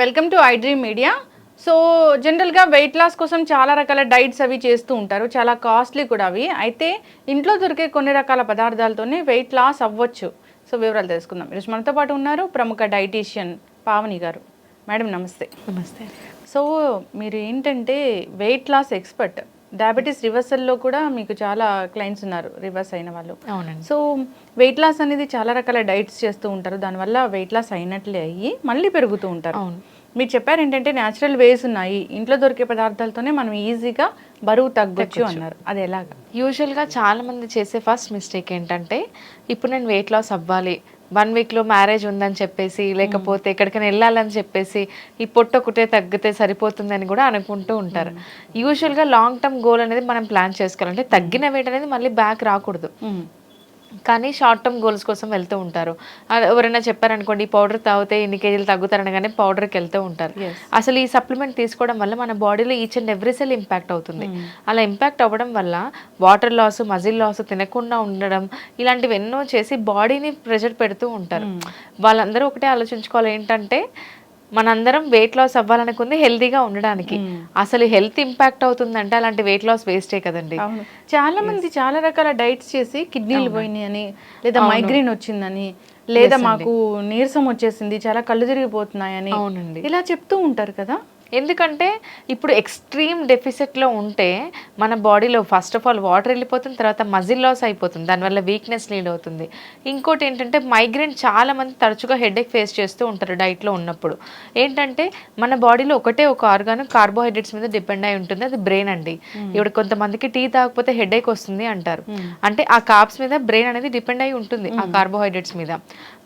Welcome to I dream media. So జనరల్గా weight loss కోసం చాలా రకాల డైట్స్ అవి చేస్తూ ఉంటారు, చాలా కాస్ట్లీ కూడా అవి. అయితే ఇంట్లో దొరికే కొన్ని రకాల పదార్థాలతోనే వెయిట్ లాస్ అవ్వచ్చు. సో వివరాలు తెలుసుకుందాం. ఈరోజు మనతో పాటు ఉన్నారు ప్రముఖ డైటీషియన్ పావని గారు. మేడం నమస్తే. నమస్తే. సో మీరు ఏంటంటే వెయిట్ లాస్ ఎక్స్పర్ట్, డయాబెటీస్ రివర్సల్లో కూడా మీకు చాలా క్లయింట్స్ ఉన్నారు, రివర్స్ అయిన వాళ్ళు. అవునండి. సో వెయిట్ లాస్ అనేది చాలా రకాల డైట్స్ చేస్తూ ఉంటారు, దానివల్ల వెయిట్ లాస్ అయినట్లే అయ్యి మళ్ళీ పెరుగుతూ ఉంటారు. అవును. మీరు చెప్పారు ఏంటంటే న్యాచురల్ వేస్ ఉన్నాయి, ఇంట్లో దొరికే పదార్థాలతోనే మనం ఈజీగా బరువు తగ్గొచ్చు అన్నారు. అది ఎలాగా? యూజువల్గా చాలా మంది చేసే ఫస్ట్ మిస్టేక్ ఏంటంటే, ఇప్పుడు నేను వెయిట్ లాస్ అవ్వాలి, 1 వీక్లో మ్యారేజ్ ఉందని చెప్పేసి, లేకపోతే ఎక్కడికైనా వెళ్ళాలని చెప్పేసి ఈ పొట్టు ఒకటే తగ్గితే సరిపోతుందని కూడా అనుకుంటూ ఉంటారు. యూజువల్గా లాంగ్ టర్మ్ గోల్ అనేది మనం ప్లాన్ చేసుకోవాలంటే తగ్గిన వెయిట్ అనేది మళ్ళీ బ్యాక్ రాకూడదు. కానీ షార్ట్ టర్మ్ గోల్స్ కోసం వెళ్తూ ఉంటారు. ఎవరైనా చెప్పారనుకోండి, ఈ పౌడర్ తాగితే ఇన్ని కేజీలు తగ్గుతారనగానే పౌడర్కి వెళ్తూ ఉంటారు. అసలు ఈ సప్లిమెంట్ తీసుకోవడం వల్ల మన బాడీలో each and every cell impact అవుతుంది. అలా ఇంపాక్ట్ అవ్వడం వల్ల వాటర్ లాస్, మజిల్ లాస్, తినకుండా ఉండడం, ఇలాంటివి ఎన్నో చేసి బాడీని ప్రెషర్ పెడుతూ ఉంటారు. వాళ్ళందరూ ఒకటే ఆలోచించుకోవాలి ఏంటంటే, మనందరం వెయిట్ లాస్ అవ్వాలనుకుంది హెల్తీగా ఉండడానికి. అసలు హెల్త్ ఇంపాక్ట్ అవుతుందంటే అలాంటి వెయిట్ లాస్ వేస్టే కదండి. చాలా మంది చాలా రకాల డైట్స్ చేసి కిడ్నీలు పోయినాయి అని, లేదా మైగ్రేన్ వచ్చిందని, లేదా మాకు నీరసం వచ్చేసింది, చాలా కళ్ళు తిరిగిపోతున్నాయని ఇలా చెప్తూ ఉంటారు కదా. ఎందుకంటే ఇప్పుడు ఎక్స్ట్రీమ్ డెఫిసిట్లో ఉంటే మన బాడీలో ఫస్ట్ ఆఫ్ ఆల్ వాటర్ వెళ్ళిపోతుంది, తర్వాత మజిల్ లాస్ అయిపోతుంది, దానివల్ల వీక్నెస్ లీడ్ అవుతుంది. ఇంకోటి ఏంటంటే మైగ్రేన్ చాలా మంది తరచుగా హెడేక్ ఫేస్ చేస్తూ ఉంటారు డైట్లో ఉన్నప్పుడు. ఏంటంటే మన బాడీలో ఒకటే ఒక ఆర్గాన్ కార్బోహైడ్రేట్స్ మీద డిపెండ్ అయి ఉంటుంది, అది బ్రెయిన్ అండి. ఇప్పుడు కొంతమందికి టీ తాగకపోతే హెడేక్ వస్తుంది అంటారు, అంటే ఆ కార్బ్స్ మీద బ్రెయిన్ అనేది డిపెండ్ అయి ఉంటుంది, ఆ కార్బోహైడ్రేట్స్ మీద.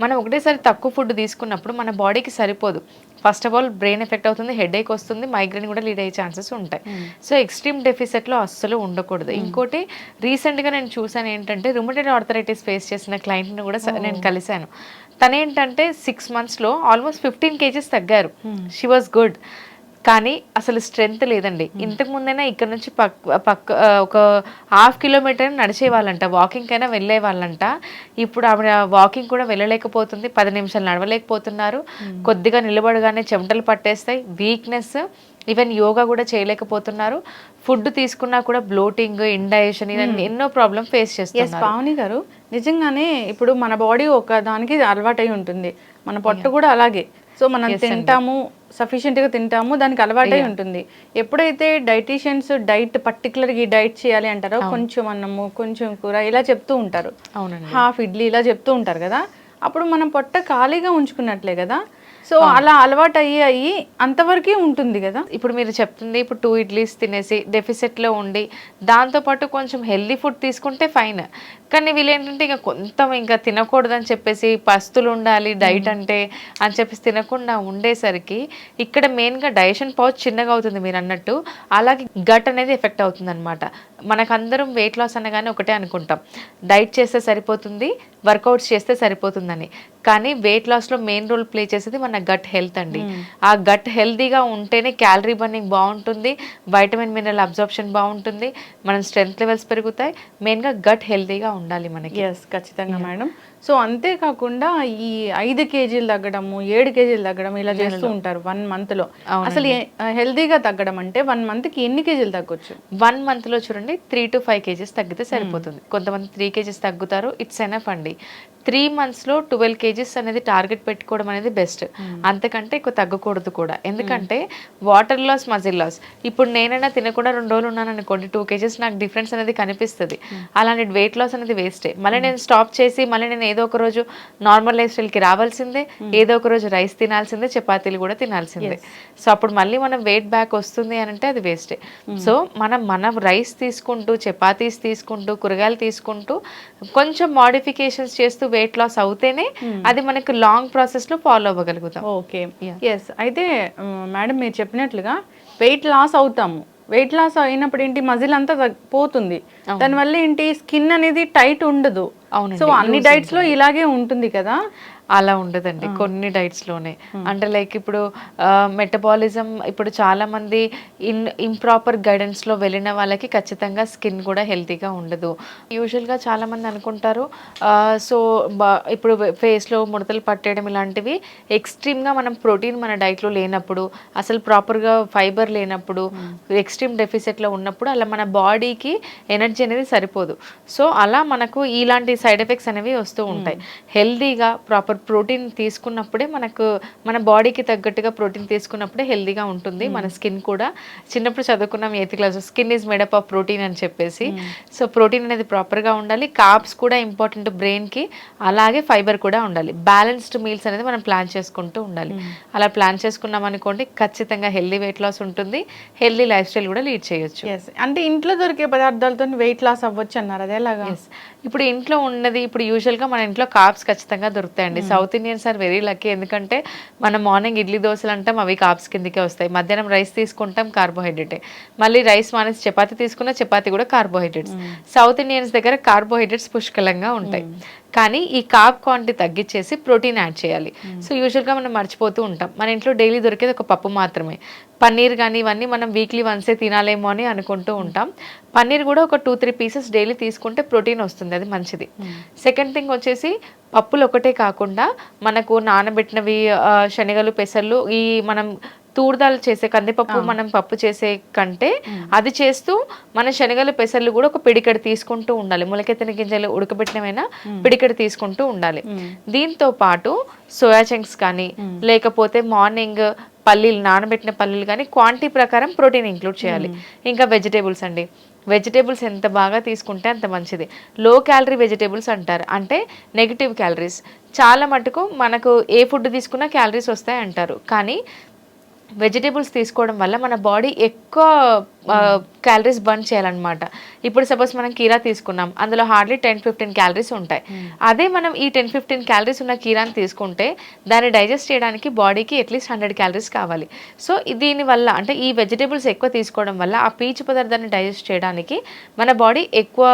మనం ఒకటేసారి తక్కువ ఫుడ్ తీసుకున్నప్పుడు మన బాడీకి సరిపోదు. First of all brain effect అవుతుంది, హెడేక్ వస్తుంది, మైగ్రేన్ కూడా లీడ్ అయ్యే ఛాన్సెస్ ఉంటాయి. సో ఎక్స్ట్రీమ్ డెఫిసిట్లో అస్సలు ఉండకూడదు. ఇంకోటి రీసెంట్గా నేను చూసాను ఏంటంటే, రుమటైడ్ ఆర్థరైటిస్ ఫేస్ చేసిన క్లయింట్ని కూడా నేను కలిశాను. తనేంటంటే 6 monthsలో ఆల్మోస్ట్ 15 kgs తగ్గారు. She was good. కానీ అసలు స్ట్రెంగ్త్ లేదండి. ఇంతకు ముందైనా ఇక్కడ నుంచి ఒక 1/2 kilometer నడిచే వాళ్ళంట, వాకింగ్ అయినా వెళ్ళే వాళ్ళంట. ఇప్పుడు ఆవిడ వాకింగ్ కూడా వెళ్ళలేకపోతుంది, 10 నిమిషాలు నడవలేకపోతున్నారు. కొద్దిగా నిలబడగానే చెమటలు పట్టేస్తాయి, వీక్నెస్, ఈవెన్ యోగా కూడా చేయలేకపోతున్నారు. ఫుడ్ తీసుకున్నా కూడా బ్లోటింగ్, ఇండైజెషన్, ఇవన్నీ ఎన్నో ప్రాబ్లం ఫేస్ చేస్తున్నారు. పావని గారు, నిజంగానే ఇప్పుడు మన బాడీ ఒక దానికి అలవాటై ఉంటుంది, మన పొట్ట కూడా అలాగే. సో మనం తింటాము, సఫిషియెంట్గా తింటాము, దానికి అలవాటై ఉంటుంది. ఎప్పుడైతే డైటీషియన్స్ డైట్ పర్టికులర్గా ఈ డైట్ చేయాలి అంటారో, కొంచెం అన్నము, కొంచెం కూర ఇలా చెప్తూ ఉంటారు, హాఫ్ ఇడ్లీ ఇలా చెప్తూ ఉంటారు కదా, అప్పుడు మనం పొట్ట ఖాళీగా ఉంచుకున్నట్లే కదా. సో అలా అలవాటు అయ్యి అంతవరకే ఉంటుంది కదా. ఇప్పుడు మీరు చెప్తుంది, ఇప్పుడు 2 ఇడ్లీస్ తినేసి డెఫిసిట్లో ఉండి దాంతోపాటు కొంచెం హెల్దీ ఫుడ్ తీసుకుంటే ఫైన్. కానీ వీళ్ళు ఏంటంటే ఇంకా తినకూడదని చెప్పేసి, పస్తులు ఉండాలి డైట్ అంటే అని చెప్పేసి తినకుండా ఉండేసరికి ఇక్కడ మెయిన్గా డైజెషన్ పౌచ్ చిన్నగా అవుతుంది మీరు అన్నట్టు, అలాగే గట్ అనేది ఎఫెక్ట్ అవుతుంది అనమాట. మనకందరం వెయిట్ లాస్ అనగానే ఒకటే అనుకుంటాం, డైట్ చేస్తే సరిపోతుంది, వర్కౌట్స్ చేస్తే సరిపోతుందని. కానీ వెయిట్ లాస్లో మెయిన్ రోల్ ప్లే చేసేది మన గట్ హెల్త్ అండి. ఆ గట్ హెల్తీగా ఉంటేనే క్యాలరీ బర్నింగ్ బాగుంటుంది, వైటమిన్ మినరల్ అబ్జార్ప్షన్ బాగుంటుంది, మనం స్ట్రెంత్ లెవెల్స్ పెరుగుతాయి. మెయిన్గా గట్ హెల్తీగా ఉండాలి మనకి. ఎస్, ఖచ్చితంగా మేడం. సో అంతేకాకుండా ఈ 5 kgs తగ్గడము, 7 kgs తగ్గడం ఇలా చేస్తూ ఉంటారు 1 monthలో. అసలు హెల్దీగా తగ్గడం అంటే 1 monthకి ఎన్ని కేజీలు తగ్గొచ్చు? 1 monthలో చూడండి 3 to 5 kgs తగ్గితే సరిపోతుంది. కొంతమంది 3 kgs తగ్గుతారు, ఇట్స్ ఎనఫ్ అండి. 3 monthsలో 12 kgs అనేది టార్గెట్ పెట్టుకోవడం అనేది బెస్ట్. అంతకంటే ఎక్కువ తగ్గకూడదు కూడా. ఎందుకంటే వాటర్ లాస్, మజిల్ లాస్. ఇప్పుడు నేనైనా తినకుండా 2 రోజులు ఉన్నాను అనుకోండి, 2 kgs నాకు డిఫరెన్స్ అనేది కనిపిస్తుంది. అలాంటి వెయిట్ లాస్ అనేది వేస్టే. మళ్ళీ నేను స్టాప్ చేసి మళ్ళీ నేను ఏదో ఒక రోజు నార్మల్ లైఫ్ స్టైల్కి రావాల్సిందే, ఏదో ఒక రోజు రైస్ తినాల్సిందే, చపాతీలు కూడా తినాల్సిందే. సో అప్పుడు మళ్ళీ మనం వెయిట్ బ్యాక్ వస్తుంది అని అంటే అది వేస్టే. సో మనం రైస్ తీసుకుంటూ, చపాతీస్ తీసుకుంటూ, కూరగాయలు తీసుకుంటూ, కొంచెం మోడిఫికేషన్స్ చేస్తూ వెయిట్ లాస్ అవుతేనే అది మనకు లాంగ్ ప్రాసెస్లో ఫాలో అవ్వగలుగుతాం. Okay, yes. అయితే మేడం మీరు చెప్పినట్లుగా వెయిట్ లాస్ అవుతాము, వెయిట్ లాస్ అయినప్పుడు ఏంటి, మజిల్ అంతా పోతుంది, దానివల్ల ఏంటి, స్కిన్ అనేది టైట్ ఉండదు. అవునండి, సో అన్ని loose డైట్స్ లో ఇలాగే ఉంటుంది కదా? అలా ఉండదండి కొన్ని డైట్స్లోనే. అంటే లైక్ ఇప్పుడు మెటబాలిజం ఇప్పుడు చాలా మంది ఇంప్రాపర్ గైడెన్స్లో వెళ్ళిన వాళ్ళకి ఖచ్చితంగా స్కిన్ కూడా హెల్తీగా ఉండదు. యూజువల్గా చాలా మంది అనుకుంటారు సో ఇప్పుడు ఫేస్లో ముడతలు పట్టేయడం ఇలాంటివి ఎక్స్ట్రీమ్గా మనం ప్రోటీన్ మన డైట్లో లేనప్పుడు, అసలు ప్రాపర్గా ఫైబర్ లేనప్పుడు, ఎక్స్ట్రీమ్ డెఫిసిట్లో ఉన్నప్పుడు అలా మన బాడీకి ఎనర్జీ అనేది సరిపోదు. సో అలా మనకు ఇలాంటి సైడ్ ఎఫెక్ట్స్ అనేవి వస్తూ ఉంటాయి. హెల్దీగా ప్రాపర్ ప్రోటీన్ తీసుకున్నప్పుడే మనకు మన బాడీకి తగ్గట్టుగా ప్రోటీన్ తీసుకున్నప్పుడే హెల్దీగా ఉంటుంది మన స్కిన్ కూడా. చిన్నప్పుడు చదువుకున్నాం 8th class, skin is made up of protein అని చెప్పేసి. సో ప్రోటీన్ అనేది ప్రాపర్గా ఉండాలి, కార్బ్స్ కూడా ఇంపార్టెంట్ బ్రెయిన్కి, అలాగే ఫైబర్ కూడా ఉండాలి. బ్యాలెన్స్డ్ మీల్స్ అనేది మనం ప్లాన్ చేసుకుంటూ ఉండాలి. అలా ప్లాన్ చేసుకున్నాం అనుకోండి ఖచ్చితంగా హెల్దీ వెయిట్ లాస్ ఉంటుంది, హెల్దీ లైఫ్ స్టైల్ కూడా లీడ్ చేయొచ్చు. అంటే ఇంట్లో దొరికే పదార్థాలతో వెయిట్ లాస్ అవ్వచ్చు అన్నారు, అదే లాగా? ఇప్పుడు ఇంట్లో ఉన్నది, ఇప్పుడు యూజువల్గా మన ఇంట్లో కార్బ్స్ ఖచ్చితంగా దొరుకుతాయండి. South Indians are very lucky, ఎందుకంటే మనం మార్నింగ్ ఇడ్లీ దోశలు అంటాం, అవి కార్బ్స్ కిందకే వస్తాయి. మధ్యాహ్నం రైస్ తీసుకుంటాం, కార్బోహైడ్రేటే. మళ్ళీ రైస్ మానేసి చపాతీ తీసుకున్న చపాతీ కూడా కార్బోహైడ్రేట్స్. సౌత్ ఇండియన్స్ దగ్గర కార్బోహైడ్రేట్స్ పుష్కలంగా ఉంటాయి. కానీ ఈ కార్బ్ క్వాంటిటీ తగ్గించేసి ప్రోటీన్ యాడ్ చేయాలి. సో యూజువల్గా మనం మర్చిపోతూ ఉంటాం, మన ఇంట్లో డైలీ దొరికేది ఒక పప్పు మాత్రమే. పన్నీర్ కానీ ఇవన్నీ మనం వీక్లీ వన్సే తినాలేమో అని అనుకుంటూ ఉంటాం. పన్నీర్ కూడా ఒక 2-3 పీసెస్ డైలీ తీసుకుంటే ప్రోటీన్ వస్తుంది, అది మంచిది. సెకండ్ థింగ్ వచ్చేసి పప్పులు ఒకటే కాకుండా మనకు నానబెట్టినవి శనగలు, పెసర్లు, ఈ మనం తూర్దాలు చేసే కందిపప్పు మనం పప్పు చేసే కంటే అది చేస్తూ మన శనగలు, పెసర్లు కూడా ఒక పిడికెడు తీసుకుంటూ ఉండాలి. మొలకెత్తిన గింజలు ఉడకబెట్టినవైనా పిడికెడు తీసుకుంటూ ఉండాలి. దీంతో పాటు సోయా చంక్స్ కానీ లేకపోతే మార్నింగ్ పల్లీలు, నానబెట్టిన పల్లీలు కానీ క్వాంటిటీ ప్రకారం ప్రోటీన్ ఇంక్లూడ్ చేయాలి. ఇంకా వెజిటేబుల్స్ అండి, వెజిటేబుల్స్ ఎంత బాగా తీసుకుంటే అంత మంచిది. లో క్యాలరీ వెజిటేబుల్స్ అంటారు, అంటే నెగిటివ్ క్యాలరీస్. చాలా మటుకు మనకు ఏ ఫుడ్ తీసుకున్నా క్యాలరీస్ వస్తాయి అంటారు, కానీ వెజిటేబుల్స్ తీసుకోవడం వల్ల మన బాడీ ఎక్కువ క్యాలరీస్ బర్న్ చేయాలన్నమాట. ఇప్పుడు సపోజ్ మనం కీరా తీసుకున్నాం, అందులో హార్డ్లీ 10-15 క్యాలరీస్ ఉంటాయి. అదే మనం ఈ 10-15 క్యాలరీస్ ఉన్న కీరాని తీసుకుంటే దాన్ని డైజెస్ట్ చేయడానికి బాడీకి అట్లీస్ట్ 100 క్యాలరీస్ కావాలి. సో దీనివల్ల అంటే ఈ వెజిటేబుల్స్ ఎక్కువ తీసుకోవడం వల్ల ఆ పీచు పదార్థాన్ని డైజెస్ట్ చేయడానికి మన బాడీ ఎక్కువ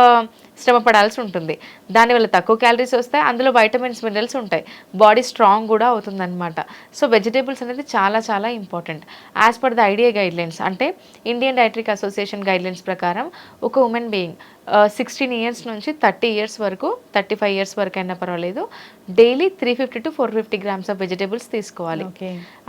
శ్రమ పడాల్సి ఉంటుంది. దానివల్ల తక్కువ క్యాలరీస్ వస్తాయి, అందులో వైటమిన్స్, మినరల్స్ ఉంటాయి, బాడీ స్ట్రాంగ్ కూడా అవుతుందన్నమాట. సో వెజిటేబుల్స్ అనేది చాలా చాలా important. As per the idea guidelines, అంటే ఇండియన్ డైటరీ అసోసియేషన్ గైడ్లైన్స్ ప్రకారం ఒక ఉమెన్ బీయింగ్ 16 ఇయర్స్ నుంచి 30 ఇయర్స్ వరకు, 35 ఇయర్స్ వరకు అయినా పర్వాలేదు, daily 350 to 450 grams of vegetables తీసుకోవాలి.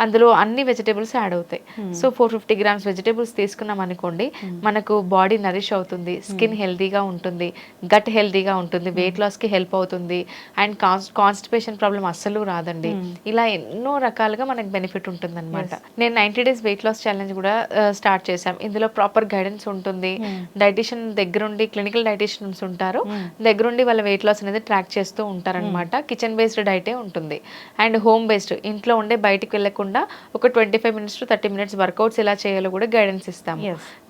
అందులో అన్ని వెజిటేబుల్స్ యాడ్ అవుతాయి. సో 450 గ్రామ్స్ వెజిటేబుల్స్ తీసుకున్నాం అనుకోండి, మనకు బాడీ నరిష్ అవుతుంది, స్కిన్ హెల్తీగా ఉంటుంది, గట్ హెల్తీగా ఉంటుంది, వెయిట్ లాస్కి హెల్ప్ అవుతుంది, అండ్ కాన్స్టిపేషన్ ప్రాబ్లం అస్సలు రాదండి. ఇలా ఎన్నో రకాలుగా మనకు బెనిఫిట్ ఉంటుంది అనమాట. నేను 90 days వెయిట్ లాస్ ఛాలెంజ్ కూడా స్టార్ట్ చేశాం. ఇందులో ప్రాపర్ గైడెన్స్ ఉంటుంది, డైటిషియన్ దగ్గరుండి, క్లినికల్ డైటిషియన్స్ ఉంటారు, దగ్గరుండి వాళ్ళ వెయిట్ లాస్ అనేది ట్రాక్ చేస్తూ ఉంటారనమాట. కిచెన్ బేస్డ్ డైటే ఉంటుంది అండ్ హోమ్ బేస్డ్, ఇంట్లో ఉండే బయటికి వెళ్ళకుండా ఒక 25 minutes to 30 minutes వర్కౌట్స్ ఎలా చేయాలో కూడా గైడెన్స్ ఇస్తాము.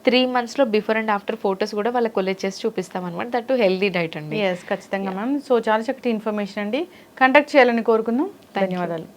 3 monthsలో బిఫోర్ అండ్ ఆఫ్టర్ ఫోటోస్ కూడా వాళ్ళకి కొలెక్ట్ చేసి చూపిస్తాం అనమాట. దట్ టు హెల్దీ డైట్ అండి. ఖచ్చితంగా మ్యామ్. సో చాలా చక్కటి ఇన్ఫర్మేషన్ అండి. కాంటాక్ట్ చేయాలని కోరుకుందాం. ధన్యవాదాలు.